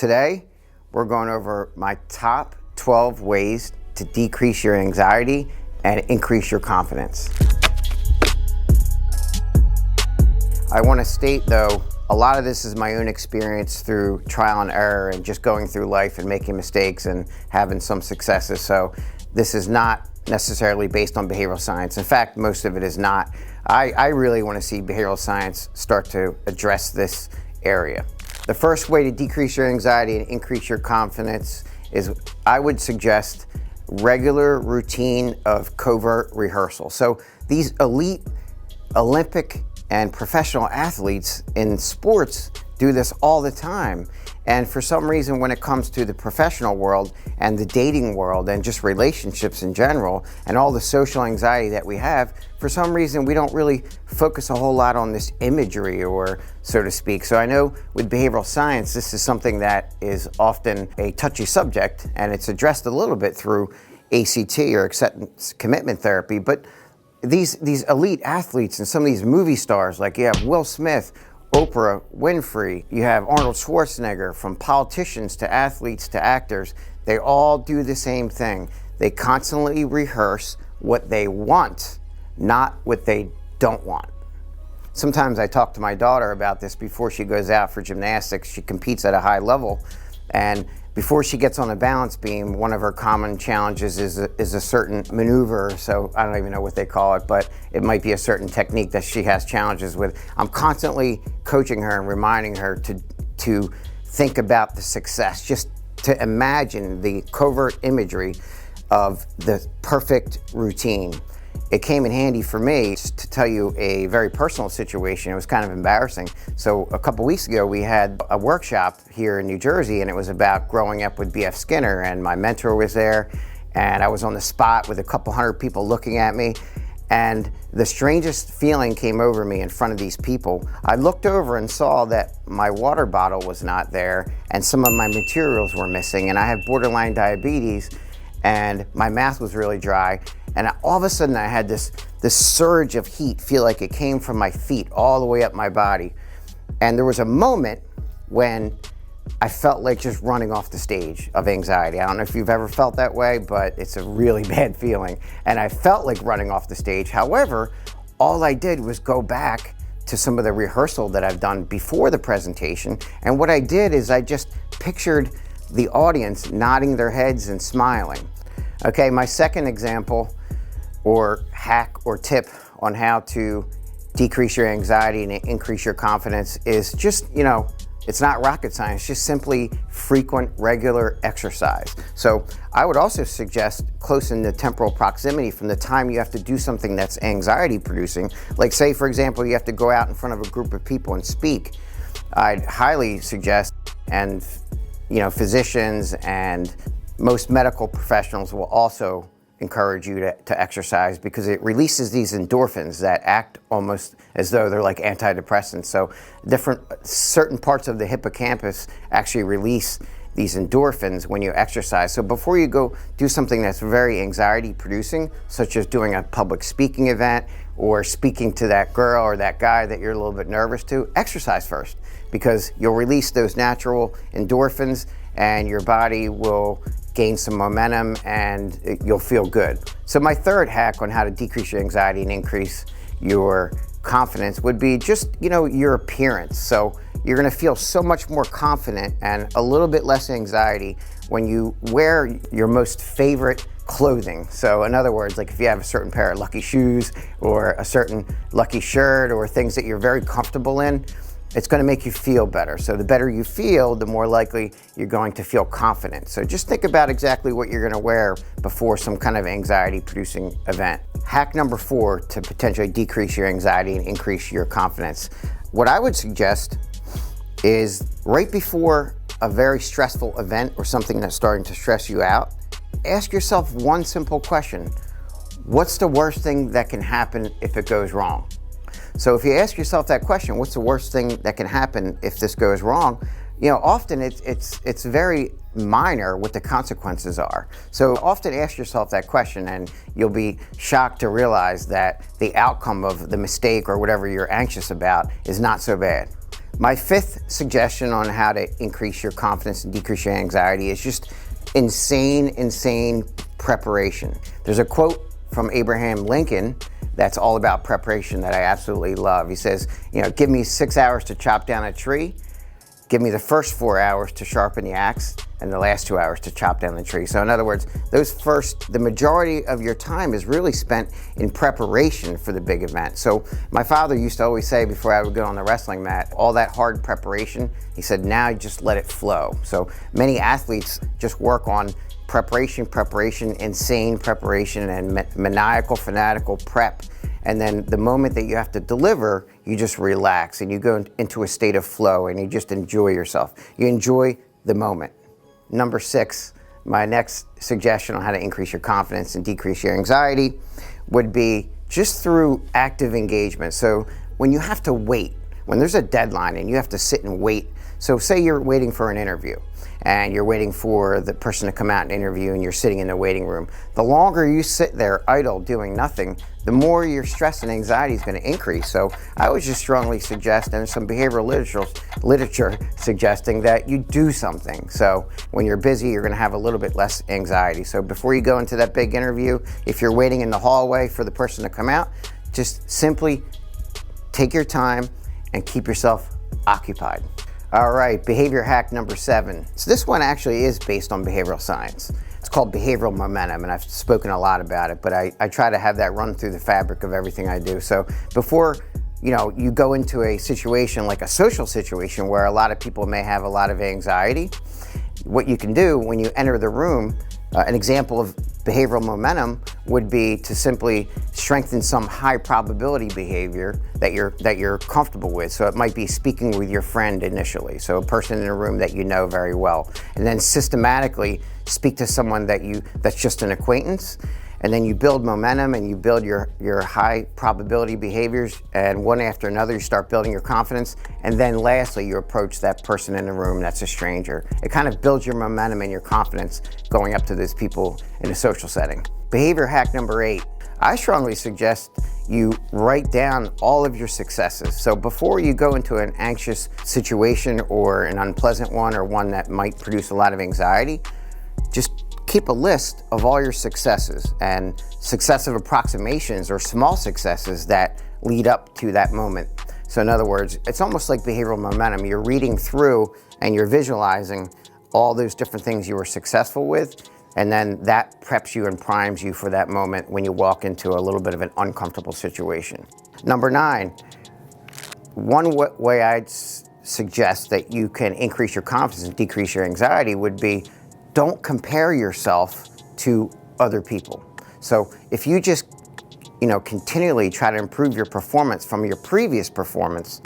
today we're going over my top 12 ways to decrease your anxiety and increase your confidence. I want to state though, a lot of this is my own experience through trial and error and just going through life and making mistakes and having some successes. So this is not necessarily based on behavioral science. In fact, most of it is not. I really want to see behavioral science start to address this area. The first way to decrease your anxiety and increase your confidence is, I would suggest, regular routine of covert rehearsal. So these elite Olympic and professional athletes in sports do this all the time. And for some reason, when it comes to the professional world and the dating world and just relationships in general and all the social anxiety that we have, for some reason, we don't really focus a whole lot on this imagery, or so to speak. So I know with behavioral science, this is something that is often a touchy subject, and it's addressed a little bit through ACT, or acceptance commitment therapy. But these elite athletes and some of these movie stars, like you have Will Smith, Oprah Winfrey, you have Arnold Schwarzenegger, from politicians to athletes to actors, they all do the same thing. They constantly rehearse what they want, not what they don't want. Sometimes I talk to my daughter about this before she goes out for gymnastics. She competes at a high level, and before she gets on a balance beam, one of her common challenges is a certain maneuver. So I don't even know what they call it, but it might be a certain technique that she has challenges with. I'm constantly coaching her and reminding her to think about the success, just to imagine the covert imagery of the perfect routine. It came in handy for me. Just to tell you a very personal situation, it was kind of embarrassing. So a couple weeks ago, we had a workshop here in New Jersey, and it was about growing up with B.F. Skinner, and my mentor was there, and I was on the spot with a couple hundred people looking at me, and the strangest feeling came over me in front of these people. I looked over and saw that my water bottle was not there, and some of my materials were missing, and I have borderline diabetes, and my mouth was really dry. And all of a sudden I had this surge of heat, feel like it came from my feet all the way up my body. And there was a moment when I felt like just running off the stage of anxiety. I don't know if you've ever felt that way, but it's a really bad feeling. And I felt like running off the stage. However, all I did was go back to some of the rehearsal that I've done before the presentation. And what I did is I just pictured the audience nodding their heads and smiling. Okay, my second example, or hack or tip on how to decrease your anxiety and increase your confidence is just, it's not rocket science, just simply frequent, regular exercise. So I would also suggest close in the temporal proximity from the time you have to do something that's anxiety producing. Like say, for example, you have to go out in front of a group of people and speak. I'd highly suggest, and physicians and most medical professionals will also encourage you to exercise, because it releases these endorphins that act almost as though they're like antidepressants. So certain parts of the hippocampus actually release these endorphins when you exercise. So before you go do something that's very anxiety producing, such as doing a public speaking event or speaking to that girl or that guy that you're a little bit nervous to, exercise first, because you'll release those natural endorphins and your body will gain some momentum and you'll feel good. So my third hack on how to decrease your anxiety and increase your confidence would be just, your appearance. So you're gonna feel so much more confident and a little bit less anxiety when you wear your most favorite clothing. So in other words, like if you have a certain pair of lucky shoes or a certain lucky shirt or things that you're very comfortable in, it's going to make you feel better. So the better you feel, the more likely you're going to feel confident. So just think about exactly what you're going to wear before some kind of anxiety-producing event. Hack number 4 to potentially decrease your anxiety and increase your confidence. What I would suggest is right before a very stressful event or something that's starting to stress you out, ask yourself one simple question. What's the worst thing that can happen if it goes wrong? So if you ask yourself that question, what's the worst thing that can happen if this goes wrong? Often it's very minor what the consequences are. So often ask yourself that question and you'll be shocked to realize that the outcome of the mistake or whatever you're anxious about is not so bad. My fifth suggestion on how to increase your confidence and decrease your anxiety is just insane preparation. There's a quote from Abraham Lincoln that's all about preparation that I absolutely love. He says, give me 6 hours to chop down a tree, give me the first 4 hours to sharpen the axe, and the last 2 hours to chop down the tree. So in other words, the majority of your time is really spent in preparation for the big event. So my father used to always say before I would go on the wrestling mat, all that hard preparation, he said, now just let it flow. So many athletes just work on preparation, insane preparation, and maniacal, fanatical prep. And then the moment that you have to deliver, you just relax and you go into a state of flow and you just enjoy yourself. You enjoy the moment. Number 6, my next suggestion on how to increase your confidence and decrease your anxiety would be just through active engagement. So when you have to wait, when there's a deadline and you have to sit and wait, so say you're waiting for an interview and you're waiting for the person to come out and interview and you're sitting in the waiting room. The longer you sit there idle doing nothing, the more your stress and anxiety is going to increase. So I would just strongly suggest, and there's some behavioral literature suggesting that you do something. So when you're busy, you're going to have a little bit less anxiety. So before you go into that big interview, if you're waiting in the hallway for the person to come out, just simply take your time and keep yourself occupied. All right, behavior hack number 7. So this one actually is based on behavioral science. It's called behavioral momentum, and I've spoken a lot about it, but I try to have that run through the fabric of everything I do. So before you go into a situation like a social situation where a lot of people may have a lot of anxiety, what you can do when you enter the room, an example of behavioral momentum would be to simply strengthen some high probability behavior that you're comfortable with. So it might be speaking with your friend initially, so a person in a room that you know very well, and then systematically speak to someone that's just an acquaintance, and then you build momentum and you build your high probability behaviors, and one after another you start building your confidence, and then lastly you approach that person in the room that's a stranger. It kind of builds your momentum and your confidence going up to those people in a social setting. Behavior hack number 8. I strongly suggest you write down all of your successes. So before you go into an anxious situation or an unpleasant one or one that might produce a lot of anxiety, just keep a list of all your successes and successive approximations or small successes that lead up to that moment. So in other words, it's almost like behavioral momentum. You're reading through and you're visualizing all those different things you were successful with, and then that preps you and primes you for that moment when you walk into a little bit of an uncomfortable situation. Number 9, one way I'd suggest that you can increase your confidence and decrease your anxiety would be, don't compare yourself to other people. So if you just continually try to improve your performance from your previous performance,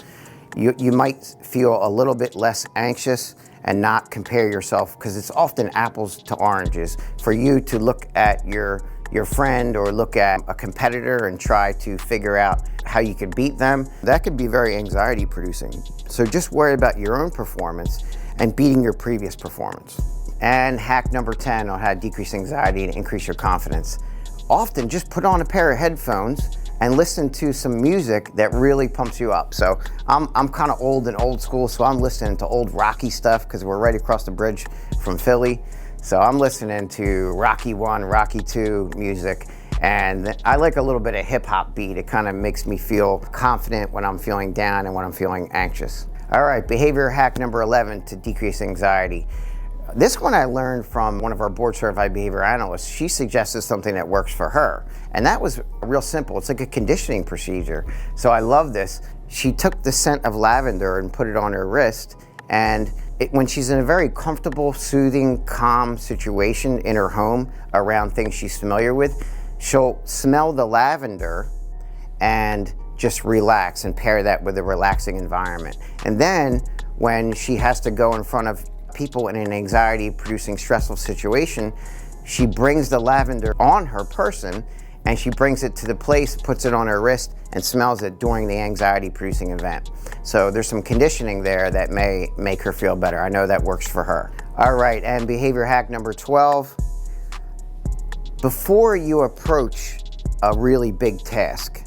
you might feel a little bit less anxious and not compare yourself, because it's often apples to oranges for you to look at your friend or look at a competitor and try to figure out how you could beat them. That could be very anxiety producing. So just worry about your own performance and beating your previous performance. And hack number 10 on how to decrease anxiety and increase your confidence. Often just put on a pair of headphones and listen to some music that really pumps you up. So I'm kind of old and old school, so I'm listening to old Rocky stuff because we're right across the bridge from Philly. So I'm listening to Rocky 1, Rocky 2 music, and I like a little bit of hip hop beat. It kind of makes me feel confident when I'm feeling down and when I'm feeling anxious. All right, behavior hack number 11 to decrease anxiety. This one I learned from one of our board-certified behavior analysts. She suggested something that works for her, and that was real simple. It's like a conditioning procedure. So I love this. She took the scent of lavender and put it on her wrist, and when she's in a very comfortable, soothing, calm situation in her home around things she's familiar with, she'll smell the lavender and just relax and pair that with a relaxing environment. And then when she has to go in front of people in an anxiety-producing, stressful situation, she brings the lavender on her person and she brings it to the place, puts it on her wrist, and smells it during the anxiety-producing event. So there's some conditioning there that may make her feel better. I know that works for her. All right, and behavior hack number 12. Before you approach a really big task,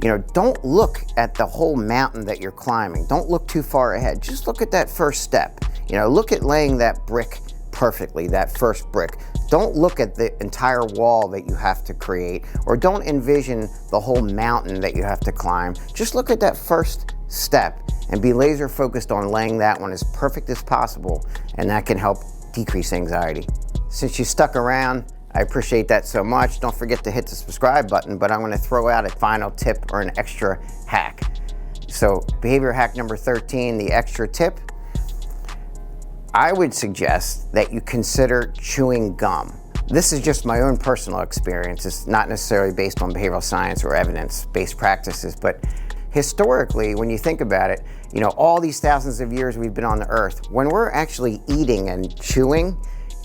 don't look at the whole mountain that you're climbing. Don't look too far ahead. Just look at that first step. Look at laying that brick perfectly, that first brick. Don't look at the entire wall that you have to create, or don't envision the whole mountain that you have to climb. Just look at that first step and be laser focused on laying that one as perfect as possible, and that can help decrease anxiety. Since you stuck around, I appreciate that so much. Don't forget to hit the subscribe button, but I'm going to throw out a final tip or an extra hack. So behavior hack number 13, the extra tip. I would suggest that you consider chewing gum. This is just my own personal experience. It's not necessarily based on behavioral science or evidence-based practices, but historically, when you think about it, all these thousands of years we've been on the earth, when we're actually eating and chewing,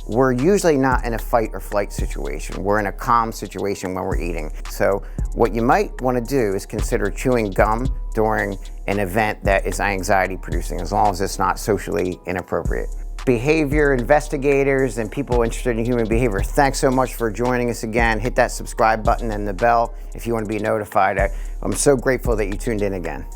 we're usually not in a fight or flight situation. We're in a calm situation when we're eating. So what you might want to do is consider chewing gum during an event that is anxiety producing, as long as it's not socially inappropriate. Behavior investigators and people interested in human behavior, thanks so much for joining us again. Hit that subscribe button and the bell if you want to be notified. I'm so grateful that you tuned in again.